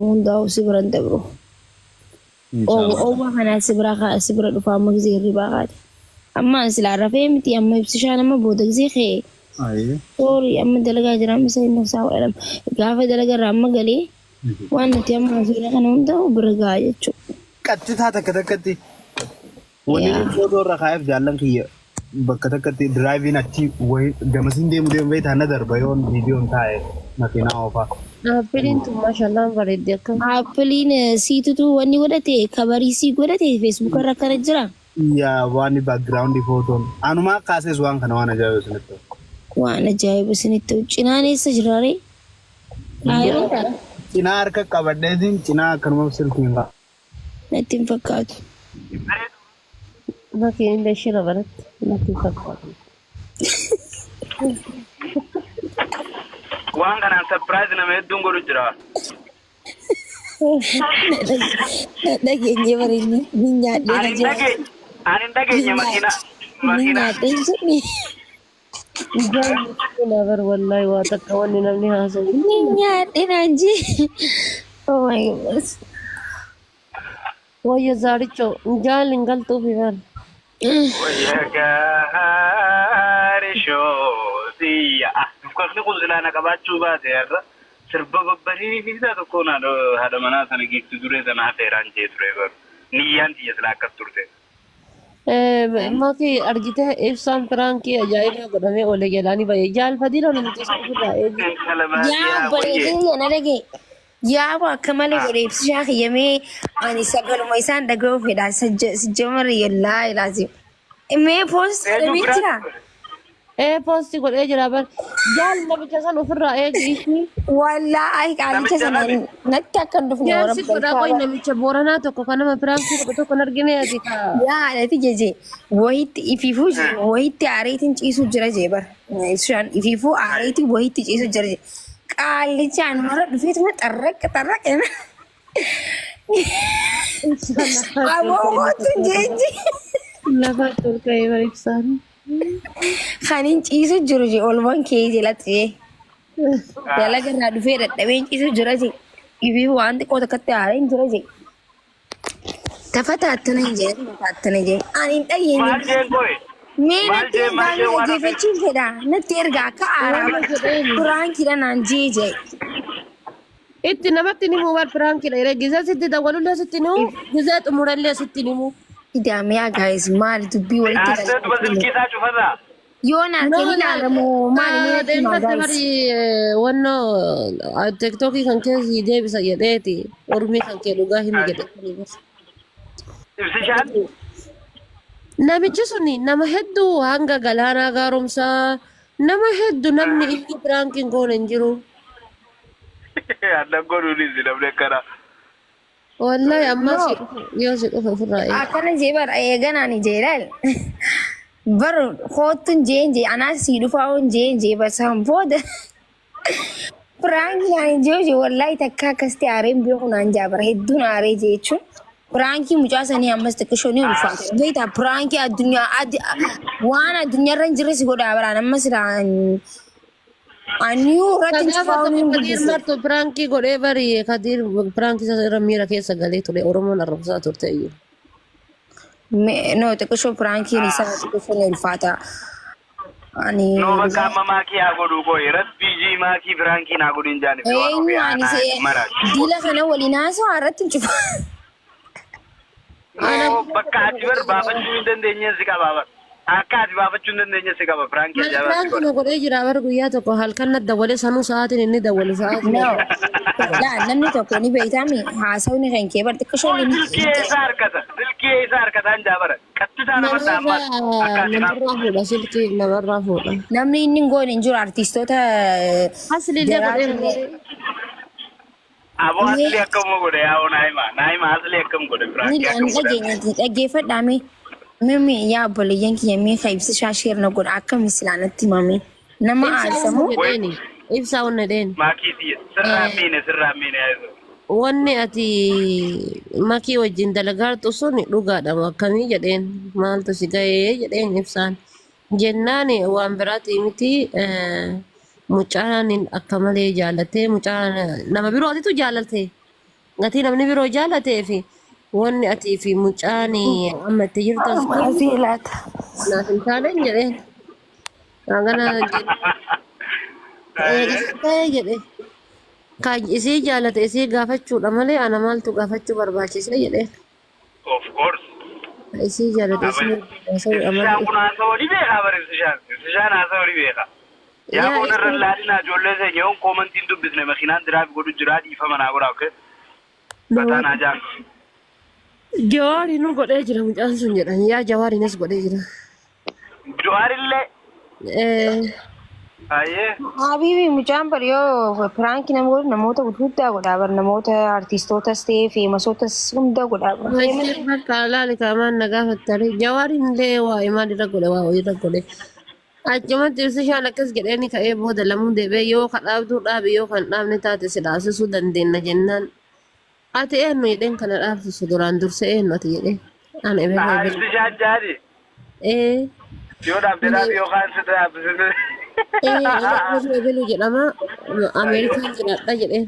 Munda sibran dabro. Oo kana sibra dhufa magzi ribaat. Amma sila rafemti amma ibsishana mabuda gzi أيه sorry amma dalaga jira misay no saw alam gafa dalaga ramma gali wan ti amma zura kana hunda braga jechu كتي هذا كذا كتي وني فوتو رخايف جالن كي بكذا كتي درايفين أتي وين جمسين دي مدير بيت هنا دربيون فيديو انتهى نتينا أوفا Apelin tu mashallah bareedde akka. appelin situ tu wani godate kabari si godate facebook irra kana jira يا واني باكجراوند فوتو أنا ما كاسس وان كنا وانا جاي وسنتو waan ajaa'iba isinitti cinaan eessa jiraare ayiroo Cina harka qabadheetiin Cina akkanuma silkiin qaba. natti hin fakkaatu Makiin illee shira baratti natti fakkaatu. Waan kanaan surprise nama hedduun godhu jira. dhageenye bareedni ni nyaadhee na jira Ani hin dhageenye ni nyaadhee jirni Ijaan nabar wallahi waa takka wanni namni haasawu. ni nyaadhee na ji oh my goodness Wayya zaaricho ijaan lingaltuu fi bar. Wayya gaarishoo siyya. Dukkanni kun silaana qabaachuu baate irra sirba babbariisaa tokkoon haadha manaa sana geessu duree sana hafeeraan jee ture garuu niyyaan xiyya silaa akkas turte. Maki argite ibsaan firaankii ajaa'ibaa godhamee oole jedhaanii baay'ee jaalfadii lola nuti isa ofirraa eegu. yaa bareedee na dhagee yaa akka malee godhe ibsishaa kiyyamee ani sagaluma isaan dhaga'uu fedha sijjamar yallaa ilaasi mee poost dhabee jira Poosti godhee jira bar jaal namicha san ofirraa eegi ishii. wallaahi qaalicha sana natti akkan dhufne Jaarsi godhaa qoy namicha booranaa tokko kan nama firaankii godhe tokko hin argine ati kaa. yaa dhati jeje wayitti ifiifuu wayitti aareetiin ciisu jira jee bar ibsishaan ifiifuu aareetiin wayitti ciisu jira jee qaalichaan mara dhufeetuma xarraq abooboottu jeeji Lafa tolka'ee bar ibsaan. kanin ciisu jiru je olman kee jalatti je dalaga irraa dhufee dadhabeen ciisu jira je ifi waan xiqqoo takkatti haareen jira je tafataattana hin jedhe tafataattana je ani hin Maal dhayyeenye jeen qoye? mee natti ergaa dhaggeeffachuun fedha natti ergaa akka aaraama firaankiidha naan jee je Itti namatti ni muu bar firaankiidha yeroo gizee sitti dawwalullee sitti ni muu gizee xumurallee sitti ni muu. idaamiyaa gaayis maali dubbii walitti Asirratti basilkii isaa cufataa? yoon harkeen ilaalamu maali mee natti himaa Deemfatti gaayis bari wanno tiktokii kan keessi deebisa jedheeti ormii kan kee dhugaa himi jedhe. Ibsishaan? Namichi suni nama hedduu hanga galaanaa gaaromsaa nama hedduu namni inni firaankiin goone hin jiru. Annan godhuunis namni akkana. Wallahi amma yoo si dhufe ofirraa eegu. akkana jee bara eeganaani jeelal bar hootun jeen jee anaa sii dhufaawun jeen jee basaan booda piraanki ani jee wallahi takka akkasti aareen beeku naan jaabara hedduun aaree jechuun piraanki mucaa sanii ammas xiqqishoo ni ulfaata beektaa piraanki addunyaa waan addunyaarra hin jirre si godhaa baraan ammas aniyuu irratti hin cufaawun hin Kadir guddise martu firankii godhee bari Kadir firankii isa irra miira keessa galee ture Oromoon arrabsaa turte iyyuu. no xiqqishoo piraankiin isaa xiqqishoo ni ulfaata ani No bakka amma maakii haa godhu qoye. Rabbii maakii firankii naa godhu hin jaanne. eenyu ani diila kana waliin haasawaa irratti hin cufa Bakka ati bar baafachuu hin dandeenye si qaba bar. Akka ati baafachuu hin dandeenye si qaba firankii ajaa'ibaa si Firankii godha. nu godhee jira bar guyyaa tokko halkan na dawwalee sanuu sa'aatiin inni dawwalu sa'aatiin. no laa namni tokko ni beeytaami haasawni kan kee bar xiqqishoo ni Silkii isaa harkata. Silkii isaa harkataan jaabara. Qattisaa namarraa ammas. Akka ati Namarraa fuudha silkii namarraa fuudha. namni inni hin goone hin jiru artistoota Hasilillee godhee aboo asli akkam godhe yaa'u naayima asli akkam godhe ni firankii akkam godhe. dhageenyatti dhaggeeffadhaame mimi yaa obboleeyyan kiyya mee ka ibsishaa sheer na godha akka mislaanatti himame nama aarsamu ibsaa wanna dheen. Maakii sirraa miine yaa'isu. Wanni ati makii wajjin dalagaartu sun dhugaadha akkamii jedheen maaltu si ga'ee jedheen ibsaan jennaan waan biraati miti mucaan akka malee jaallatee mucaan nama birootitu jaallate gatii namni biroo jaallatee fi wanni atii fi mucaan amma itti jirtan Asii laata. naaf hin taane jedheen hangana jedhe kan isii jaallate isii gaafachuudha malee ana maaltu gaafachuu barbaachise jedheen Of course. isii jaallate isii Sishaan kun haasawaa ni beekaa bare sishaan. Sishaan haasawaa ni beekaa. Yaa boona irra laadina ijoollee isa nyeewun koomantiin dubbisne makiinaan diraafi godhu jiraa dhiifama naa godhaa oke. Bataan ajaan. Jawaari nu godhee jira mucaan sun jedhan yaa jawaariinis godhee jira. Jawaarillee. Ayyee. Habibi mucaan bari yoo piraanki namoota gurguddaa godhaa bar namoota artiistootas ta'ee feemasootas hunda godhaa bar. Bakka laali kaamaan na gaafattare jawaariin illee waa maal irra godhe waa irra godhe. Achumatti ibsa shaan akkas jedheeni ka'ee booda lamuu deebi'ee yoo kadhaabduu dhaabe yoo kan dhaabne taate si dhaabsisuu dandeenya jennaan. Ati eenyu jedheen kana dhaabsisu duraan dursa eenyu ati jedhee. Ana ebeluu Sishaan jaadi. Yoo dhaabde dhaabe yookaan si dhaabsisne. Ebeluu jedhama Ameerikaan jiraadha jedheen.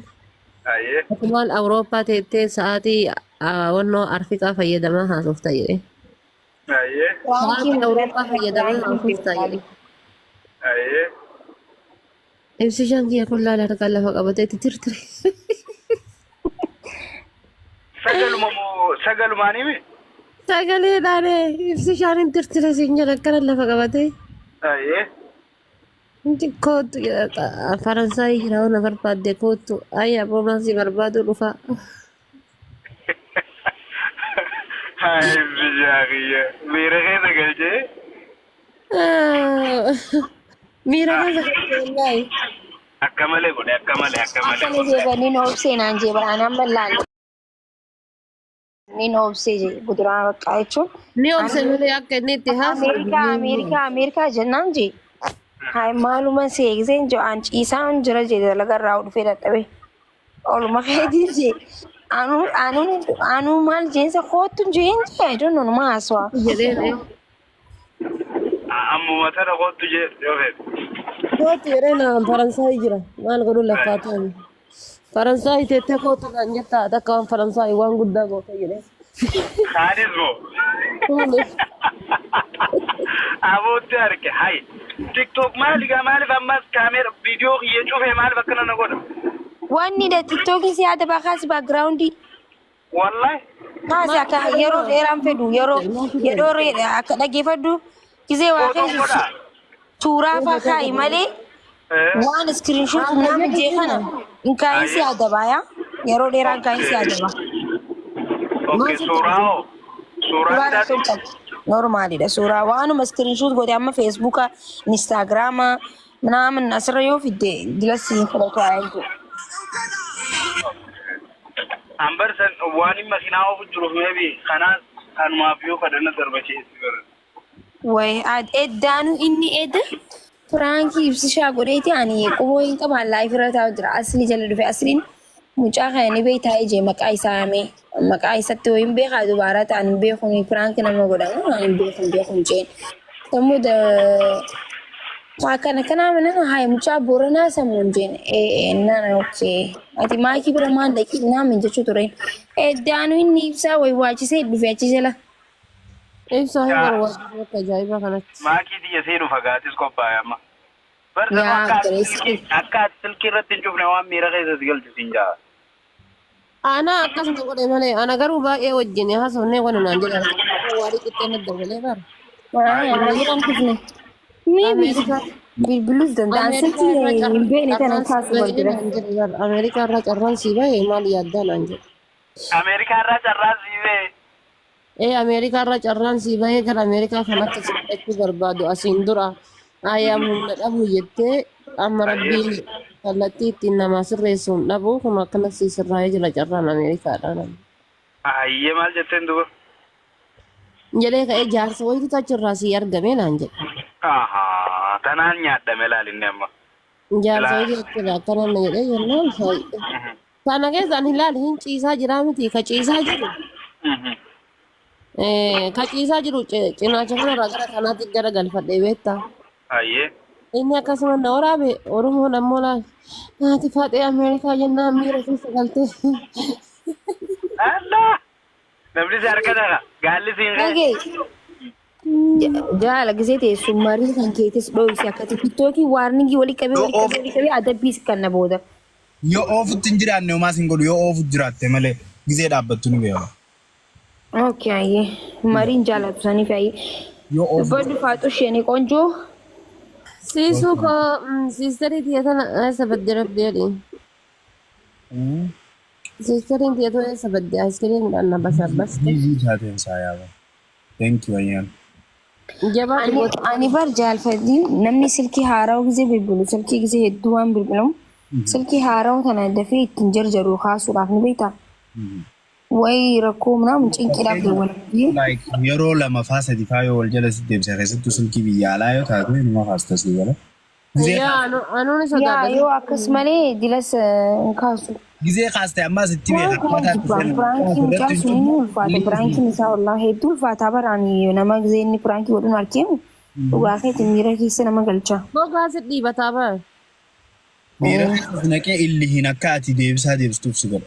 Ayyee. Maal Awurooppaa teettee sa'aatii wannoo Afrikaa fayyadamaa haasofta jedhee. Ayyee. Sa'aatii Awurooppaa fayyadamaa haasofta jedhee. Ayyee. Ibsi shaan kiyya kun laala harkaan lafa qabatee itti tirtire. Sagalumaanii mi? Sagaleedhaan ibsi shaan hin tirtire siin jala akkana lafa qabatee. Ayyee. Kootu Faransaayii hiraawuna barbaadde kootu ayyaa boomaasii barbaadu dhufa. Hai bijaakiyya miira keessa galchee. Miira keessa galchee Akka malee godhe akka malee. Akkana jeebanii na obsee naan jeebaa nama laala. Ni na obsee jee kuduraa baqqaa jechuun. ni obse malee akka inni itti Ameerikaa jennaan jee. Hai maaluma seegiseen jo'aan ciisaan jira jee dalagarraa dhufee dadhabe. Oluma keetiin jee. Anuu maal jeensa kootu jeen jee aduun numa haasawaa. jedhee Ammuma tana kootu jee dhufee. kootu jedhee na Faransaayii jira maal godhu laffaa ta'an. Faransaayii teettee kootu kan jettaa takka waan Faransaayii waan guddaa goota jedhee. Kaanis moo? Abootti arge hai. TikTok maaliif ammas kaamera viidiyoo kiyyee cufee maaliif akkana na godha? Wanni da tiktookiin si yaada baakaas baagiraawundii. Wallahi. Kaasi akka yeroo dheeraan fedhu yeroo akka dhageeffadhu gisee waa keessa suuraa fa'aa kaa'i malee waan iskiriinshoot nama jee kana hin kaa'iin si yaada baayaa yeroo dheeraan kaa'iin si yaada baa. Okay, suuraa Suuraa normaalidha suuraa waanuma iskiriinshoot godhe amma feesbuuka instaagiraama ምናምን asirra yoo fidde dilas fudhatu ayantu. Ambarsan waan inni makiinaa ofu jiruuf meebi kanaan kanumaaf yoo kadhanna darbacheessi bara. Way eddaanu inni edda firaankii ibsishaa godheeti ani quboo hin qabaan laayifirra taa'u jira asli jala dhufe asliin mucaa kana ni beektaa ijee maqaa isaa himee maqaa isatti yoo hin beekaa dubaara ta'an hin beekun firaankii nama godhamu hin beekun jeen. Sammuu kana mana hai mucaa Booranaa samuun jeen nana okay ati maakii bira maal dhaqi naamin jechuu ture eddaanu inni ibsaa way waachisee dhufe achi jala. Ibsaa hin barbaadu akka ajaa'ibaa kanatti. Maakii xiyya seenuu fagaatis qophaa'e amma. Akka ati silkii irratti hin cufne waan miira keessatti galchisiin jaa. Ana akkasuma godhe malee ana garuu baay'ee wajjin haasofnee waan naan jedhan waarii qixxee na dabalee bara. Bilbilus danda'an silkii hin beekne kana kaasuu barbaada. Ameerikaa irraa carraan sii bahe maal yaaddaa naan jedhe. Ameerikaa irraa carraan sii bahe. Ameerikaa irraa carraan sii bahee gara Ameerikaa kanatti siqachuu barbaadu asiin dura ayyaa humna dhabu jettee amma rabbiin kallattii ittiin namaa sirreessuun dhabu kun akkanatti sirraa'ee jira carraan Ameerikaadhaan. Ayyee maal jetteen duba? Jedhee ka'ee jaarsa wayitu achirraa sii argame naan jedhe. Tanaan nyaadhame laalinne amma. Jaarsa wayitu achirraa akkana na jedhee jennaan kana keessaan ilaali hin ciisaa jiraa miti ka ciisaa jiru. Kaciisaa jiru cinaacha kanarraa gara kanaatti gara galfadhee beektaa. Ayyee. Inni akkasuma na waraabe Oromoon ammoo laal naati faaxee Ameerikaa jennaan miira keessa galtee. Allah! Namni si harkatara. Gaalli siin Dhagee. Jaala gisee teessummarii kan keetis dho'ise akka tiktookii waarningii walii qabee adabbiis kan na booda. Yoo oofutti hin jiraanne homaas hin godhu yoo oofutti jiraatte malee gisee dhaabbattu ni beekama. Okay ayyee mariin jaalatu saniif ayyee. Yoo oofutti. Badu faatu isheen qonjoo. Siisuu koo siistarii tiyatana eessa badde rabbeedhi. Siistariin tiyatu eessa badde askiriinidhaan na bashaabbaste. Jijii taateen saa yaaba. Thank you ayyaan. Ani bar jaalfadhiin namni silkii haarawa gisee bilbilu silkii gisee hedduu waan bilbilamu silkii haarawa kana dafee ittiin jarjaru kaasuudhaaf ni beektaa. Wayii rakkoo minaamu cinqiidhaaf deewwan. Yeroo lama faa sadi faa yoo wal jala si deemsa keessattuu silkii biyya alaa yoo taate numa kaasta si gala. Anuuni sodaadha. Yoo akkas malee dilas hin kaasu. Gisee kaaste ammaas itti beeka. Piraankiin mucaasu ni ulfaata. Piraankiin isaa wallaa hedduu ulfaataa baraanii nama gisee inni pirankii godhuun argeemu dhugaa keetiin miira keessa nama galcha. Gogaa si dhiibataa bara. Miira keessa naqee illi hin akka ati deebisaa deebistuuf si gala.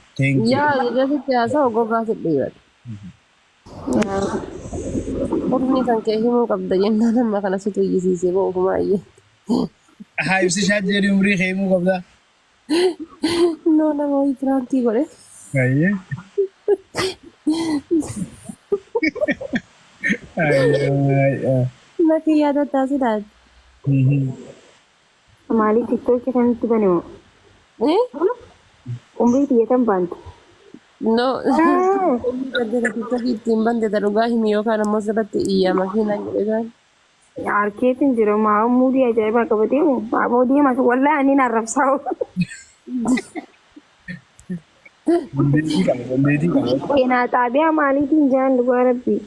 Yaa jedhasitti haasa'u gogaa si dhiibata. Qurni kan kee himuu qabda jennaan amma kana situ iyyisiisee ba'uufumaa iyyee. Haa ibsi shaajjeerii umrii kee himuu qabdaa? No, nama wayii piraantii godhe. Ayyee. Natti yaadataa sidaati. Maaliif tiktookii kanatti baneewu? Umrii xiyyeetan baanti. No. Tiktokii ittiin bante dhugaa himi yookaan ammoo sirratti iyyaa makiinaa jedhe. Arkeetiin jiru maa muudii ajaa'ibaa qabatee baaboo deemas wallaahi ani narrabsaa'u. Keenaa xaabiyaa maaliitiin jaan dhugaa rabbii.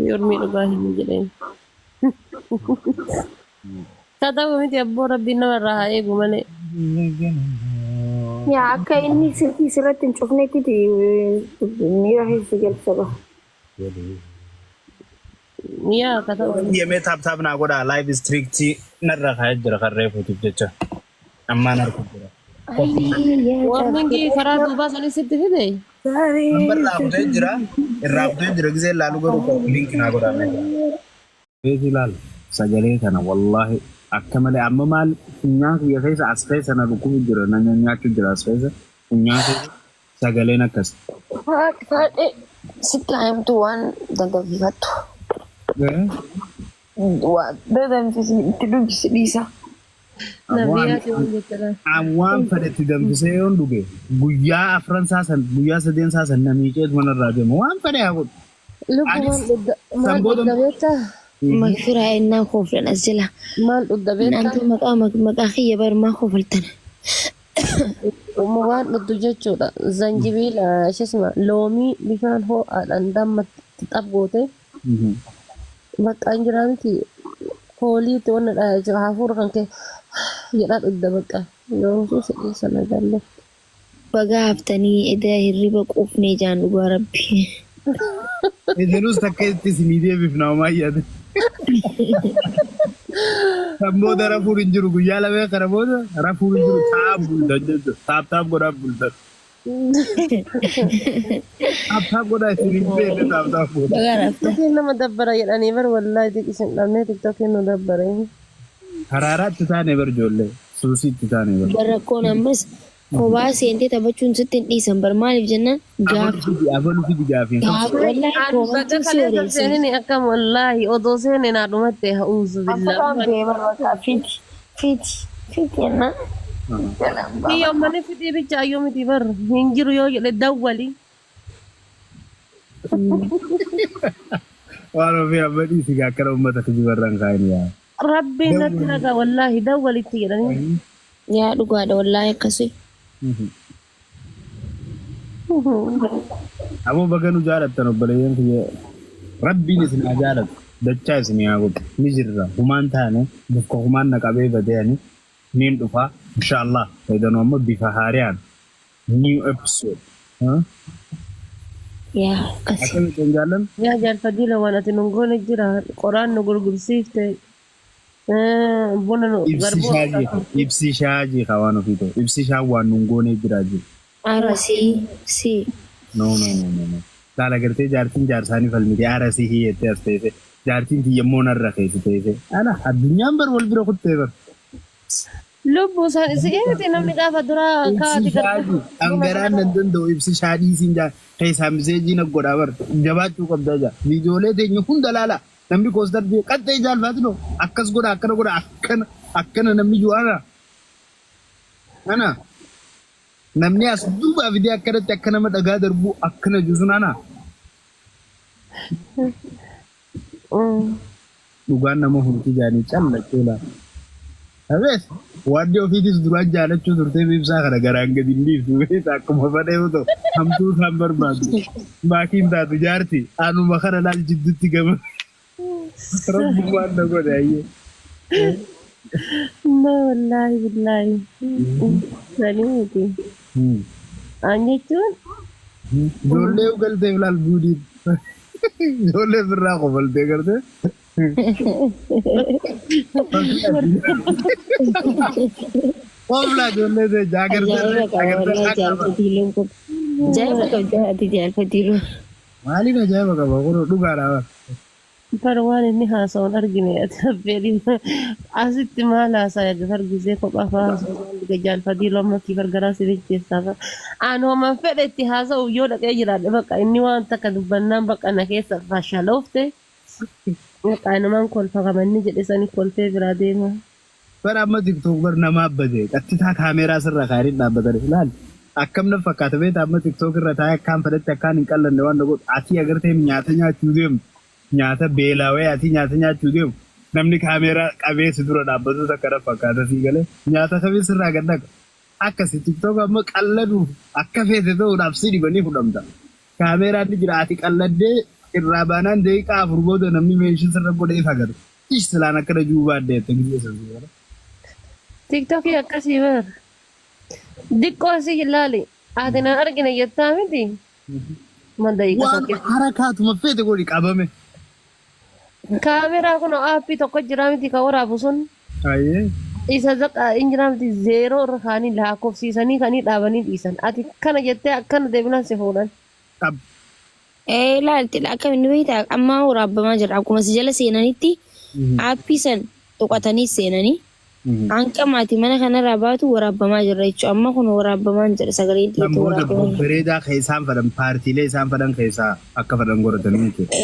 Yormii dhugaa himi jedheen. Katabu miti abboo rabbiin namarraa haa eegu malee. Yaa akka inni silkii sirratti hin cufnettiti miira keessa galcha. Yaa katabu. Yemee taap naa godhaa live strict narra kaa'ee jira kan reefuutiif jecha. Ammaan harka jira. Warmingii karaa duubaa sanii sitti fide. Irraabutee jira gisee laalu garuu linki naa godhaa meeshaa. Beeti laal sagalee kana wallaahi akka malee amma maal funyaan kiyya keessa as keessa na dhukkubu jira na nyaachuu jira as keessa funyaan keessa sagaleen akkas. Haadhe sitti haimtu waan dandafifattu. Waan danfisiitti dubbisi dhiisa. Waan fedhetti danfisee yoon dhuge guyyaa afran saasan guyyaa sadeen saasan namiiqeet manarraa deema waan fedhe haa godhu. Maal dhugda beektaa? Magfiraa ennaa kooflan as jala. Maal dhugda beektaa? Naantu maqaa kiyya barmaa koofaltana. Waan dhugdu jechuudha. Zanjibiila shisma loomii bishaan ho'aadhaan dammatti xabgoote. Bakka hin jiraanti kooliitti wanna dhayaa hafuura kan kee jedhaa dhugda bakka yoo sidhii sana galle. Bagaa haftanii edaa hirriba quufnee jaan dhugaa rabbi. Edanuus takka itti isinii deebiif nama maayyaate. Kan booda rafuun hin jiru guyyaa lamee kana booda rafuun hin jiru taa'aa bultan jechuudha. Taap godhaa bultan. Taap godhaa isin beekne taap godhaa. Bagaa rafta. Nama dabbara jedhanii bar wallaahi xiqqishin dhabnee tiktokiin nu dabbare. Haraaraatti taane bar ijoollee suusiitti taane bar. Barakkoon ammas kophaa seentee taphachuun sitti hin dhiisan bar maaliif jennaan gaafa. Abaluu fi gaafiin. Wallaahi kophaatti si oreessa. Seenini akkam wallaahi odoo seene naa dhumatte ha'uusu billaa. Afaan beeman maqaa fiti jennaan. Kiyya uummanni fidii bicha ayyoo miti bar hin jiru yoo jedhe dawwali. Waan ofii abbadii si akkana uummata kijibarraan kaa'in yaa. Rabbiin natti nagaa wallaahi dawwalitti jedhanii. Yaa dhugaadha wallaahi akkasii. Ammoo baga nu jaalattan obboleeyyan kiyya rabbiin isin haa jaalatu dachaa isin haa godhu ni jirra humaan taane bakka humaan na qabee badeeni niin dhufaa inshaallah fayyadanu amma bifa haariyaan new episode yaa akkasi. akkamitti hin jaallan yaa jaalfadila waan ati nun goone jira qoraan nu gurgursiifte buna nu ibsi shaajii waan ofii ta'u ibsi shaa waan nun goonee jira jiru. Ara si. No. Saala gartee jaartiin jaarsaanii falmite arasii hiyyettee as teesse jaartiin tiyyammoo narra keessa teesse ala addunyaan bar wal bira kuttee bar. lubbuu isaan isi'eeti namni gaafa duraa kaati dhangaraan nan danda'u ibsi shaadhiisiin keessaa miseejii na godhaa bar jabaachuu qabdaa jaa viidiyoolee teenya hunda laala namni koostar qaxxee jaalfaati no akkas godha akkana godha akkana namni ju'aana ana namni as duubaa fidee akkanatti akka nama dhagaa darbu akkana juusun ana dhugaan nama hundii jaanii callachuu laa Abees waan ofiitis duraan jaalachuu turtee ibsaa kana garaan gadi hin dhiiftu akkuma fadhee yoo ta'u hamtuu isaan barbaadu maakiin taatu jaarti anuma kana laal jidduutti gama rabbummaan na godhe ayyee. Wallaahi billaahi sanii miti aan jechuun ijoollee galtee laal buudii ijoollee birraa qofaltee gartee. Obla jolle de jagar Mali na jaya ka ba ko dugara ba Parwaan inni haasawaan argine ati asitti maal haasaa fargisee kophaa haasawaan jaalfadii lama kii gargaraa si jechaasa aan homa fedhe itti haasa'u yoo dhaqee jiraadhe bakka inni waan takka dubbannaan bakka na keessa fashaloofte qaanamaan kolfa qabanni jedhe sani kolfee biraa deema. Bara amma TikTok bar nama abbate qattitaa kaameeraa sirra kaariin dhaabbatanii ilaali. Akkam na fakkaata beeta amma TikTok irra taa'ee akkaan fedhatti akkaan hin qallanne waan godhu ati agartee nyaata nyaachuu deemu nyaata beelaawee ati nyaata nyaachuu deemu namni kaameeraa qabee si dura dhaabbatu takka na fakkaata sii galee nyaata kamii sirraa gad dhaqa. Akkasi TikTok amma qalladuuf akka feete ta'uudhaaf si dibanii fudhamta. Kaameeraan ni jira ati qalladdee irraa baanaan deeqaa afur booda namni meeshaa sirra godhee fagatu. Islaan akkana juubaa addeetta gideessa sirra. TikTok akkasii bar. Diqqoo asii ilaali. Ati na argina jettaa miti. Madda waan harakaatuma feete godhi qabame. Kaameraa kun aappii tokko jira miti ka waraabu sun. Ayyee. Isa zaqa hin jira miti zeeroo irra kaanii lakkoofsiisanii kanii dhaabanii dhiisan. Ati kana jettee akkana deebinan si fuudhan. Ilaalti akka inni beektaa amma waraabbamaa jira akkuma si jala seenanitti aappii san tuqatanii seenanii hanqa maatii mana kanarraa baatu waraabbamaa jira jechuudha amma kun waraabbamaa jira sagaleen xiqqoo waraabbamaa jira. Bareedaa keessaan fadhan paartiilee isaan fadhan keessaa akka fadhan godhatanii jechuudha.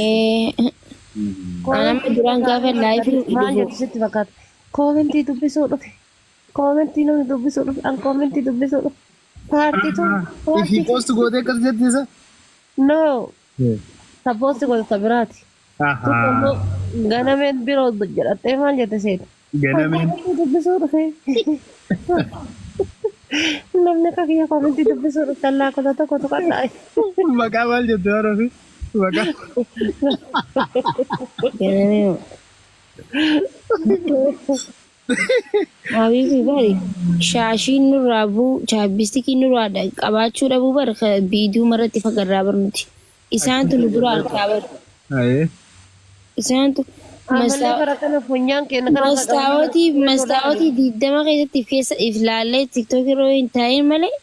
Anamni duraan gaafa laayifii maal jettu sitti fakkaata koomentii dubbisuu dhufe koomentii namni dubbisuu dhufe an koomentii dubbisuu dhufe paartii tun. Ifii poosti gootee akkas jettiisa? No. Supposed to go to Birati. Ganameen biroo jedhattee maal jette seeta? Ganameen. Dubbisuu dhufe. Namni kakiyya koomentii dubbisuu dhufe tallaa kota tokko tuqadhaa. Maqaa maal jette warra maqaa. Ganameen. Habibi bari shaashiin nurraa buu chaabbistikiin nurraa qabaachuu dhabuu bar biidiyuu maratti fagarraa barnuti. Isaantu nu dura harkaa bar. Isaantu mastaawotii digdama keessatti keessa ilaallee TikTok irra hin taa'in malee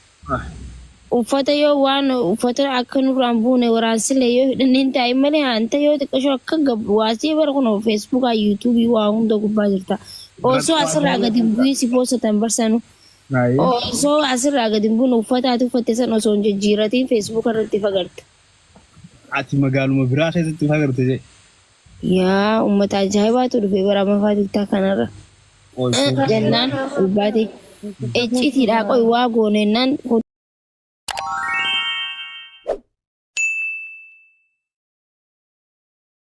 uffata yoo waan uffata akka nurraan buune waraansilee yoo hidhannee hin taa'in malee hanta yoo xiqqashoo akka waasii bara kun Facebook YouTube waa hunda gubbaa jirta. Osoo asirraa gadi bu'ii si poosatan barsanu. Osoo asirraa gadi bu'uun uffata ati uffatte san osoo hin jijjiiratiin Facebook irratti fagarta. Ati magaaluma biraa keessatti fagarte jee. Yaa uummata ajaa'ibaatu dhufee bara mafaa tiktaa kanarra. Jennaan ulbaate ejjitiidhaa qoy waa goonennaan